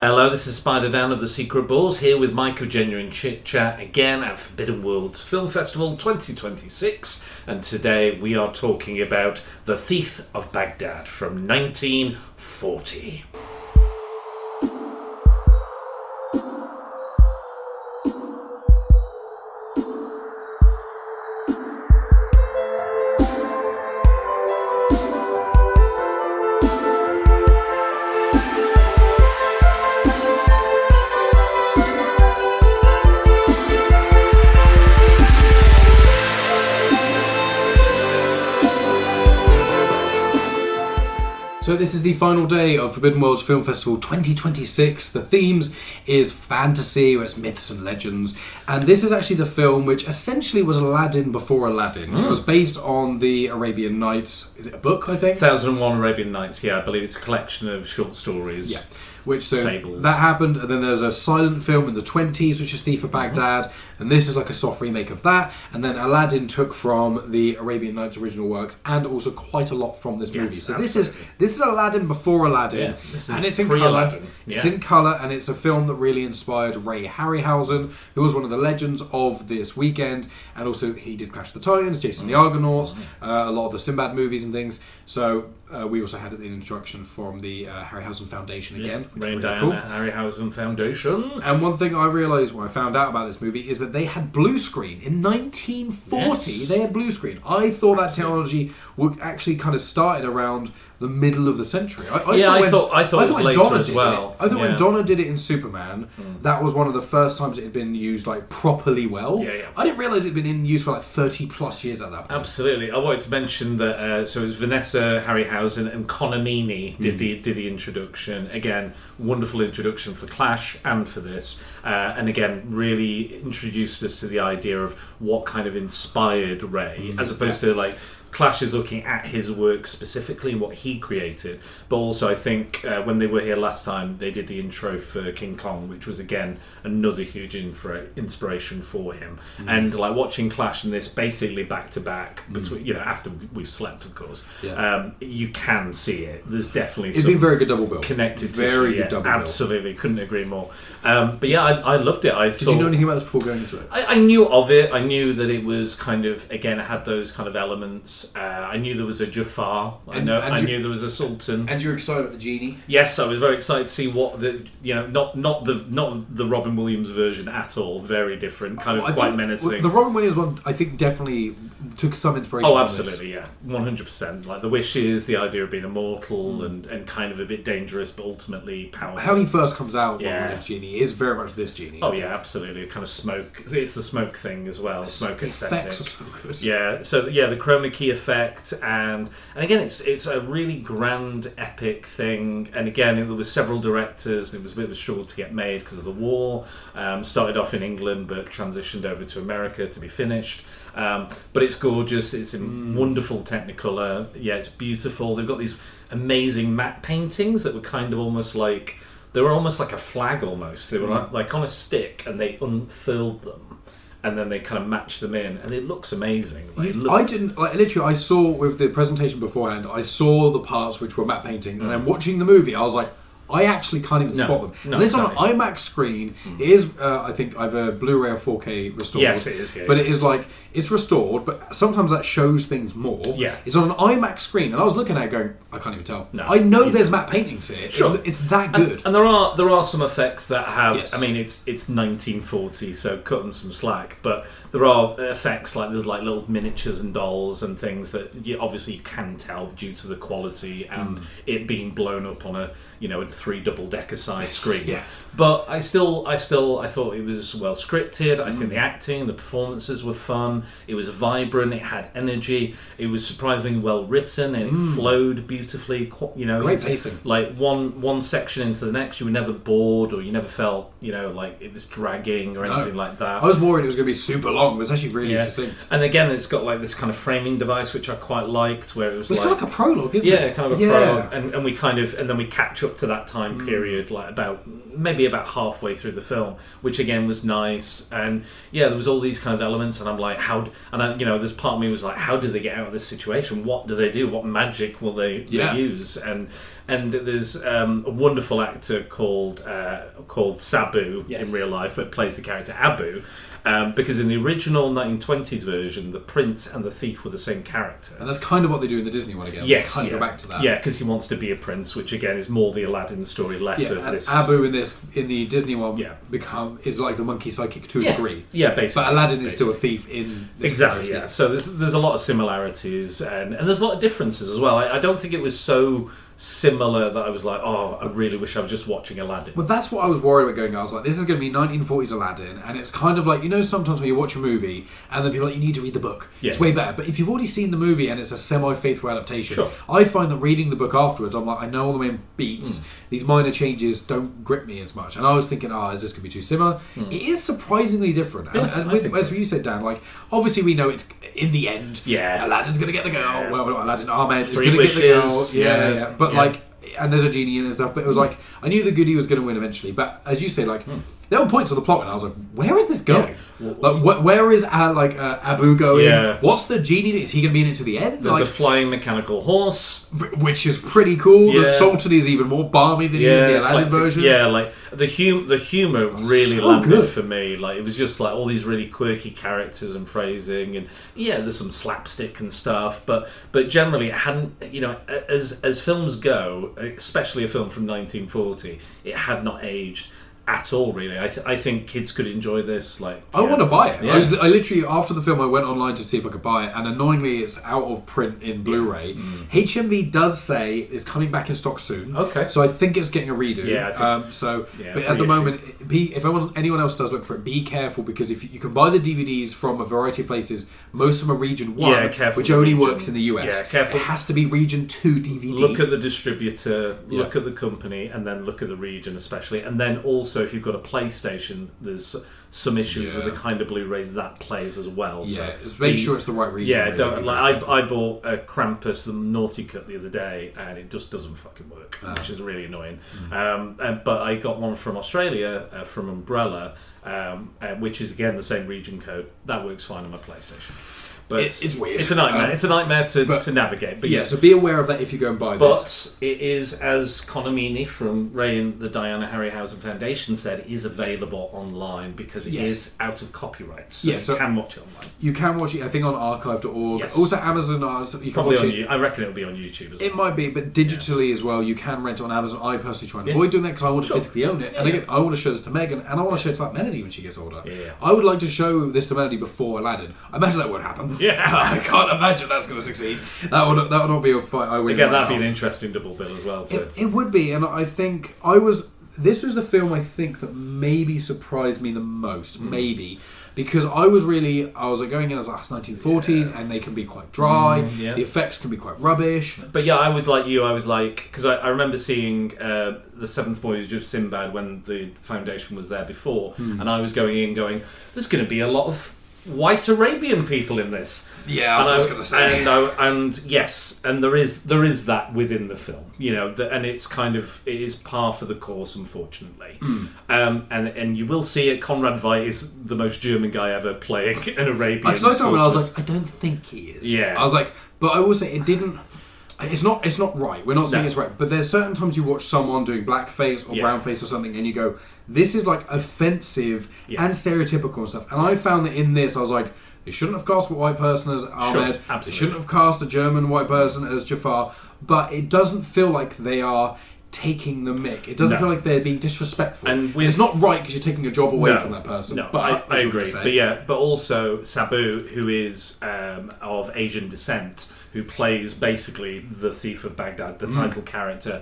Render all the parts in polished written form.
Hello, this is Spider Dan of the Secret Balls, here with Mike of Genuine Chit-Chat, again at Forbidden Worlds Film Festival 2026, and today we are talking about The Thief of Bagdad from 1940. So this is the final day of Forbidden Worlds Film Festival 2026. The themes is fantasy, or it's myths and legends. And this is actually the film which essentially was Aladdin before Aladdin. It was based on the Arabian Nights. Is it a book, I think? 1001 Arabian Nights, yeah, I believe it's a collection of short stories. Yeah. So fables. That happened, and then there's a silent film in the 20s, which is Thief of Bagdad, and this is like a soft remake of that. And then Aladdin took from the Arabian Nights original works, and also quite a lot from this movie. So absolutely. this is Aladdin before Aladdin, and it's in colour. It's in colour, and it's a film that really inspired Ray Harryhausen, who was one of the legends of this weekend, and also he did Clash of the Titans, Jason the Argonauts, a lot of the Sinbad movies and things. So we also had the introduction from the Harryhausen Foundation again. Rain really down cool. the Harryhausen Foundation. And one thing I realised when I found out about this movie is that they had blue screen. In 1940, they had blue screen. I thought that technology would actually kind of started around the middle of the century. I thought it was later as well. I thought when Donna did it in Superman, that was one of the first times it had been used like properly well. I didn't realise it had been in use for like 30 plus years at that point. Absolutely. I wanted to mention that so it was Vanessa Harryhausen and Connor Meaney did the introduction. Again, wonderful introduction for Clash and for this. And again, really introduced us to the idea of what kind of inspired Ray, as opposed to like Clash is looking at his work specifically, what he created, but also I think when they were here last time, they did the intro for King Kong, which was again another huge inspiration for him. And like watching Clash and this basically back to back between, after we've slept, of course, you can see it. There's definitely it'd be a very good double bill. Connected very tissue, good double bill. Absolutely, couldn't agree more. But yeah, I loved it. Did you know anything about this before going into it? I knew of it. I knew that it was kind of, again, it had those kind of elements. I knew there was a Jafar. I knew there was a Sultan. And you were excited about the Genie? Yes, I was very excited to see what the not the Robin Williams version at all. Very different, kind of quite menacing. The Robin Williams one, I think, definitely took some inspiration. Oh, absolutely, yeah, 100%. Like the wishes, the idea of being immortal and kind of a bit dangerous, but ultimately powerful. How he first comes out, Robin Williams Genie, is very much this Genie. Oh yeah, absolutely. Kind of smoke. It's the smoke thing as well. Smoke aesthetic. Effects are so good. Yeah. So yeah, the chroma key effect. And again, it's a really grand, epic thing. And again, there was several directors. It was a bit of a struggle to get made because of the war. Started off in England, but transitioned over to America to be finished. But it's gorgeous. It's in wonderful Technicolor. Yeah, it's beautiful. They've got these amazing matte paintings that were kind of almost like a flag almost. They were like on a stick, and they unfurled them. And then they kind of match them in, and it looks amazing. I saw with the presentation beforehand, I saw the parts which were matte painting, and then watching the movie, I was like, I actually can't even spot them. And this on an IMAX screen is, I think, either Blu-ray or 4K restored. Yes, it is. Yeah, but it is like, it's restored, but sometimes that shows things more. Yeah. It's on an IMAX screen, and I was looking at it going, I can't even tell. No, I know there's matte paintings here. Sure. It's that good. And there are some effects that have, yes. I mean, it's 1940, so cut them some slack, but there are effects like there's like little miniatures and dolls and things that obviously you can tell due to the quality and it being blown up on a 3 double-decker size screen. Yeah. But I thought it was well scripted. I think the acting, the performances were fun. It was vibrant. It had energy. It was surprisingly well written, and it flowed beautifully. Great pacing. Like one section into the next, you were never bored, or you never felt like it was dragging or anything like that. I was worried it was going to be super long, but it's actually really succinct. And again, it's got like this kind of framing device which I quite liked, where it was it's kind of like a prologue, isn't it? Yeah, kind of a prologue, and then we catch up to that time period, like maybe about halfway through the film, which again was nice. And there was all these kind of elements, and I'm like, there's part of me was like, how do they get out of this situation? What do they do? What magic will they use? And there's a wonderful actor called Sabu in real life, but plays the character Abu. Because in the original 1920s version, the prince and the thief were the same character. And that's kind of what they do in the Disney one again. Yes, kind of go back to that. Yeah, because he wants to be a prince, which again is more the Aladdin story, less of this. Abu in the Disney one is like the monkey psychic to a degree. Yeah, basically. But Aladdin is still a thief in this exactly. Yeah. So there's a lot of similarities and there's a lot of differences as well. I don't think it was so similar that I was like, I really wish I was just watching Aladdin. But that's what I was worried about going. I was like, this is going to be 1940s Aladdin, and it's kind of like, sometimes when you watch a movie and then people are like, you need to read the book. Yeah. It's way better. But if you've already seen the movie and it's a semi-faithful adaptation, I find that reading the book afterwards, I'm like, I know all the main beats. These minor changes don't grip me as much. And I was thinking, is this going to be too similar? It is surprisingly different. And as you said, Dan, like, obviously we know it's in the end, Aladdin's going to get the girl. Yeah. Well, not Aladdin, Ahmed is going to get the girl. Yeah. But like, and there's a genie and stuff, but it was like, I knew the goodie was going to win eventually. But as you say, like, there were points of the plot and I was like, where is this going? Like, where is Abu going? Yeah. What's the genie? Is he going to be in it to the end? There's a flying mechanical horse, which is pretty cool. The Sultan is even more balmy than he is the Aladdin version. Yeah, like the humor really landed for me. Like, it was just like all these really quirky characters and phrasing, and there's some slapstick and stuff. But generally, it hadn't. As films go, especially a film from 1940, it had not aged at all, really. I think kids could enjoy this. Like, I want to buy it. I literally, after the film, I went online to see if I could buy it, and annoyingly, it's out of print in Blu-ray. HMV does say it's coming back in stock soon. Okay, so I think it's getting a redo. But at the moment, if anyone else does look for it, be careful, because if you can buy the DVDs from a variety of places, most of them are Region 1, which only works in the US. Careful. It has to be Region 2 DVD. Look at the distributor, look at the company, and then look at the region especially, and then also if you've got a PlayStation, there's some issues with the kind of Blu-rays that plays as well. Yeah, so make sure it's the right region. Yeah, I bought a Krampus, the Naughty Cut, the other day, and it just doesn't fucking work, which is really annoying. But I got one from Australia, from Umbrella, which is again the same region code. That works fine on my PlayStation. But it's weird. It's a nightmare. It's a nightmare to navigate. But so be aware of that if you go and buy this. But it is, as Conor Meaney from Ray and the Diana Harryhausen Foundation said, is available online because it is out of copyright. So you can watch it online. You can watch it, I think, on archive.org. Yes. Also, Amazon. You can watch it. I reckon it'll be on YouTube as well. It might be, but digitally as well. You can rent it on Amazon. I personally try and avoid doing that because I want to physically own it. And again, I want to show this to Megan, and I want to show it to like Melody when she gets older. I would like to show this to Melody before Aladdin. I imagine that won't happen. I can't imagine that's going to succeed. That would not be a fight I win. Again, that'd be an interesting double bill as well. It would be, and I think this was the film I think that maybe surprised me the most, maybe. Because I was like going in as 1940s, and they can be quite dry. The effects can be quite rubbish. But I was like you. I was like, because I remember seeing The Seventh Voyage of Sinbad when the Foundation was there before, and I was going in going, there's going to be a lot of white Arabian people in this. Yeah, I was going to say. And yes, and there is that within the film, and it's kind of, it is par for the course, unfortunately. And you will see it. Conrad Veidt is the most German guy ever playing an Arabian. Because I saw when I was like, I don't think he is. Yeah, I was like, but I will say it didn't. It's not right. We're not saying it's right. But there's certain times you watch someone doing blackface or brownface or something, and you go, this is like offensive and stereotypical and stuff. And I found that in this, I was like, they shouldn't have cast a white person as Ahmed. They shouldn't have cast a German white person as Jafar. But it doesn't feel like they are taking the mick. It doesn't feel like they're being disrespectful. And it's not right because you're taking a job away from that person. No, but I agree. But also Sabu, who is of Asian descent, who plays basically the Thief of Baghdad, the title character.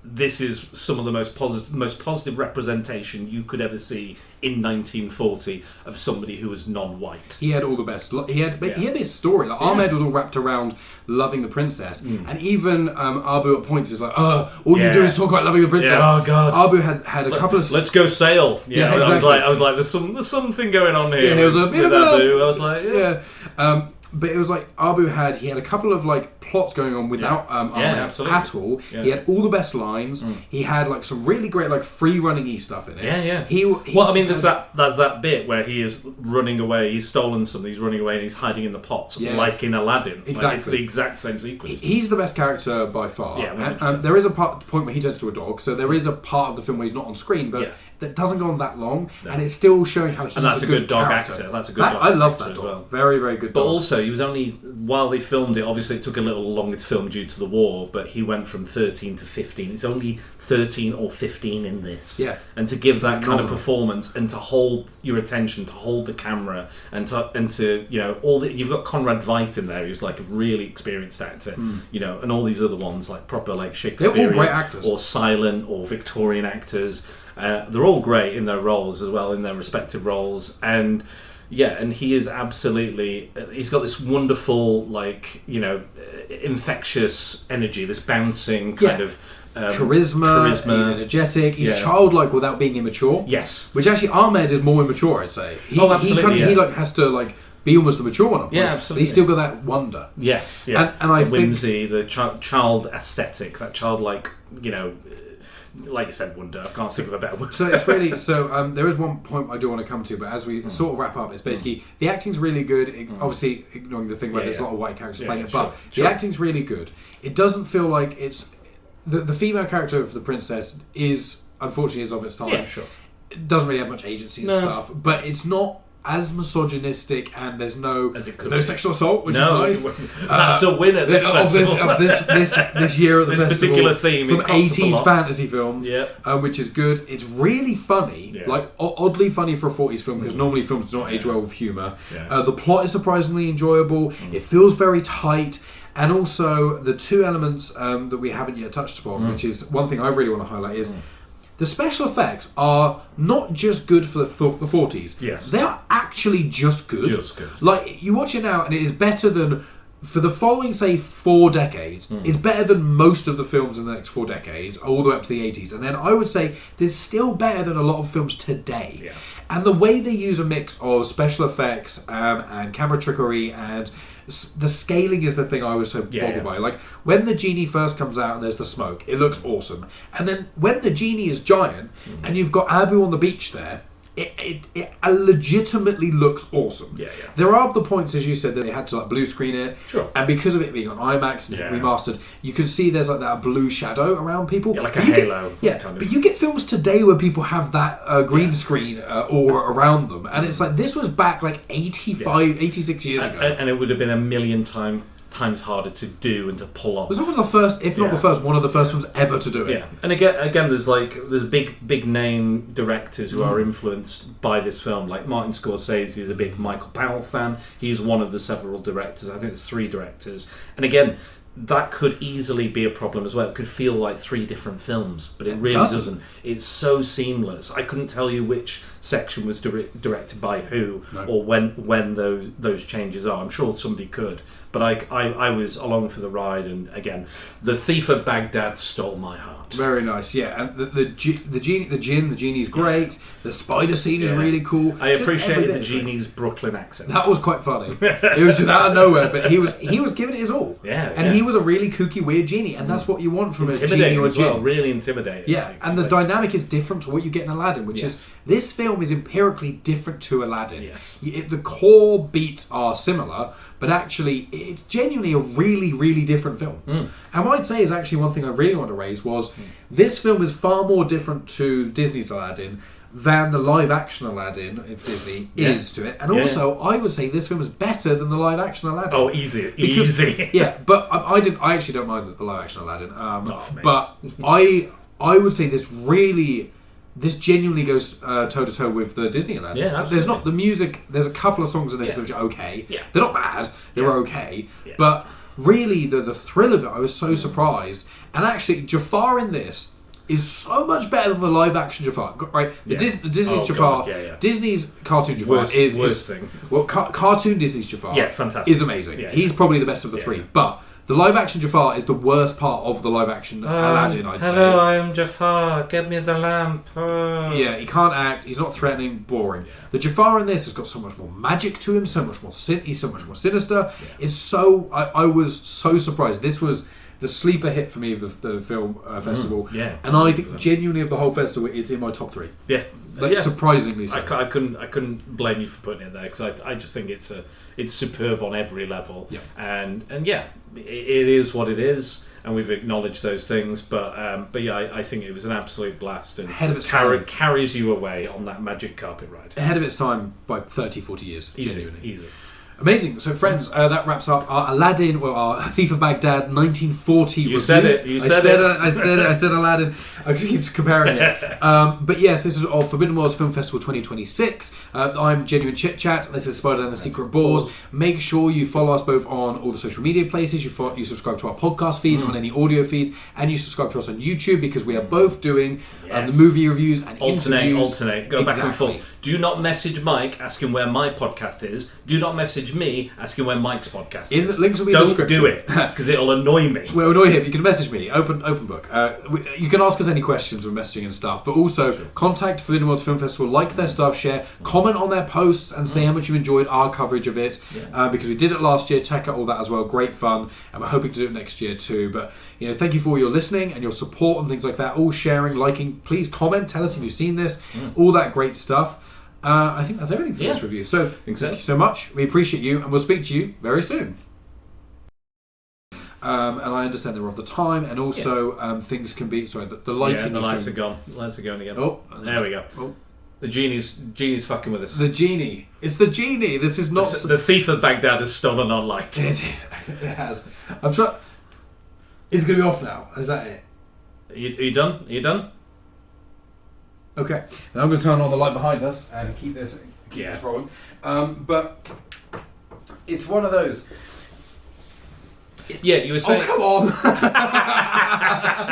This is some of the most positive representation you could ever see in 1940 of somebody who was non-white. He had all the best. He had this story. Like Ahmed was all wrapped around loving the princess, and even Abu at points is like, all you do is talk about loving the princess. Yeah, oh god. Abu had a couple of. Let's go sail. Exactly. I was like, there's something going on here. There was a bit of Abu. I was like, But it was like Abu had a couple of like plots going on without Ahmed at all. Yeah. He had all the best lines. He had like some really great like free running-y stuff in it. Yeah. There's that bit where he is running away. He's stolen something. He's running away and he's hiding in the pots, like in Aladdin. Exactly, like, it's the exact same sequence. He's the best character by far. Yeah, and there is a point where he turns to a dog. So there is a part of the film where he's not on screen, but that doesn't go on that long, and it's still showing how he's a good dog character. Actor. That's a good dog I love actor that dog. well. Very, very good dog. But also, he was only, while they filmed it, obviously it took a little longer to film due to the war, but he went from 13 to 15. It's only 13 or 15 in this. Yeah. And to give that kind of performance and to hold your attention, to hold the camera, and to you've got Conrad Veidt in there, who's like a really experienced actor, and all these other ones, like proper like Shakespearean. They're all great actors. Or silent or Victorian actors. They're all great in their roles as well, in their respective roles, and he is absolutely. He's got this wonderful, like infectious energy, this bouncing kind of charisma. He's energetic. He's childlike without being immature. Yes, which actually Ahmed is more immature, I'd say. Absolutely. He has to be almost the mature one. Yeah, absolutely. But he's still got that wonder. Yes, yeah, and I think whimsy, the child aesthetic, that childlike, like you said, wonder. I can't think of a better word. So it's really there is one point I do want to come to, but as we sort of wrap up, it's basically the acting's really good. Obviously, ignoring the thing where there's a lot of white characters playing it, but the acting's really good. It doesn't feel like it's the female character of the princess is unfortunately is of its time. Yeah, sure. It doesn't really have much agency and stuff, but it's not as misogynistic, and there's no sexual assault, which is nice. That's a winner this festival. This year at the this festival, particular theme from 80s fantasy films, yeah. Which is good. It's really funny, like oddly funny for a 40s film, because normally films do not age well with humour. The plot is surprisingly enjoyable. It feels very tight. And also the two elements that we haven't yet touched upon, which is one thing I really want to highlight, is the special effects are not just good for the 40s. Yes. They are actually just good. Just good. Like, you watch it now and it is better than, for the following, say, 4 decades, it's better than most of the films in the next 4 decades, all the way up to the 80s. And then I would say there's still better than a lot of films today. Yeah. And the way they use a mix of special effects and camera trickery and the scaling is the thing I was so boggled by. Like, when the genie first comes out and there's the smoke, it looks awesome. And then when the genie is giant and you've got Abu on the beach there, it legitimately looks awesome. Yeah. There are the points, as you said, that they had to blue screen it. Sure. And because of it being on IMAX and remastered, you can see there's that blue shadow around people. Yeah, like a halo. Kind of. But you get films today where people have that green screen aura around them, and it's like this was back 86 years ago, and it would have been a million times harder to do and to pull off. It was one of the first, if not the first, one of the first films ever to do it. Yeah, and again, there's big name directors who are influenced by this film. Like Martin Scorsese is a big Michael Powell fan. He's one of the several directors. I think it's 3 directors. And again, that could easily be a problem as well. It could feel like 3 different films, but it really doesn't. It's so seamless. I couldn't tell you which section was directed by who or when those changes are. I'm sure somebody could. But I was along for the ride, and again, the Thief of Baghdad stole my heart. Very nice, yeah. And the genie's great. The spider scene is really cool. I appreciated the genie's Brooklyn accent. That was quite funny. It was just out of nowhere, but he was giving it his all. Yeah, he was a really kooky, weird genie, and that's what you want from a genie or a genie. Well, really intimidating. Yeah, and the dynamic is different to what you get in Aladdin, which is this film is empirically different to Aladdin. Yes, the core beats are similar, but actually it's genuinely a really, really different film. And what I'd say is actually one thing I really want to raise was this film is far more different to Disney's Aladdin than the live-action Aladdin of Disney is to it. And also, I would say this film is better than the live-action Aladdin. Oh, easy. Yeah, but I actually don't mind the live-action Aladdin. But I would say this genuinely goes toe-to-toe with the Disney Aladdin. Yeah, absolutely. There's not the music. There's a couple of songs in this which are okay. Yeah. They're not bad. They're okay. Yeah. But really, the thrill of it, I was so surprised. And actually, Jafar in this is so much better than the live-action Jafar. Right? The Disney's Jafar. Disney's cartoon Jafar worst thing. Well, cartoon Disney's Jafar. Yeah, fantastic. Is amazing. Yeah, He's probably the best of the 3. But The live action Jafar is the worst part of the live action Aladdin, I'd say. Hello, I am Jafar. Get me the lamp. Oh. Yeah, he can't act. He's not threatening. Boring. The Jafar in this has got so much more magic to him. So much more. He's so much more sinister. Yeah. It's so. I was so surprised. This was the sleeper hit for me of the film festival. Yeah. And I think genuinely of the whole festival, it's in my top 3. Yeah. Like, surprisingly so. I couldn't blame you for putting it there, because I just think it's superb on every level. Yeah. And yeah, it is what it is, and we've acknowledged those things. But yeah, I think it was an absolute blast, and Ahead of its time. carries you away on that magic carpet ride. Ahead of its time by 30, 40 years. Easy. Amazing. So, friends, that wraps up our Aladdin, well, our Thief of Baghdad 1940 review. You said it. I said Aladdin. I just keep comparing it. But yes, this is of Forbidden Worlds Film Festival 2026. I'm Genuine Chit-Chat. This is Spider and the Secret Boars. Make sure you follow us both on all the social media places. You subscribe to our podcast feed on any audio feeds, and you subscribe to us on YouTube, because we are both doing the movie reviews and interviews. Alternate. Go back and forth. Do not message Mike asking where my podcast is. Do not message me asking where Mike's podcast is. The links will be in the description. Don't do it, because it'll annoy me. Well, annoy him. You can message me. Open book. You can ask us any questions with messaging and stuff, but also contact Forbidden Worlds Film Festival, like their stuff, share, comment on their posts, and say how much you enjoyed our coverage of it. Because we did it last year. Check out all that as well. Great fun, and we're hoping to do it next year too. But thank you for all your listening and your support and things like that. All sharing, liking. Please comment. Tell us if you've seen this. All that great stuff. I think that's everything for this review. So, thank you so much. We appreciate you, and we'll speak to you very soon. And I understand they're of the time, and also things can be. Sorry, the lighting. Yeah, the lights are gone. Lights are going again. Oh, there we go. Oh. The genie's fucking with us. The genie. It's the genie. This is not. The Thief of Baghdad has stolen our light. It has. I'm trying. It's going to be off now. Is that it? Are you done? Are you done? Okay, now I'm going to turn on the light behind us and keep this rolling. But it's one of those. Yeah, you were saying. Oh, come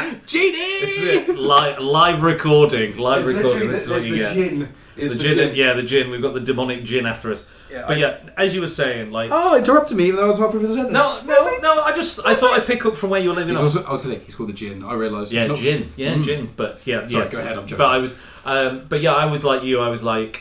on, Genie! This is it. Live recording. This is what you get. The gin. We've got the demonic gin after us. Yeah, but as you were saying, like. Oh, interrupted me even though I was halfway through the sentence. No. I thought I'd pick up from where you were leaving off. I was going to say he's called the gin. I realised. Yeah, gin. Yeah, gin. But Sorry, go ahead. I'm joking. But I was like you. I was like,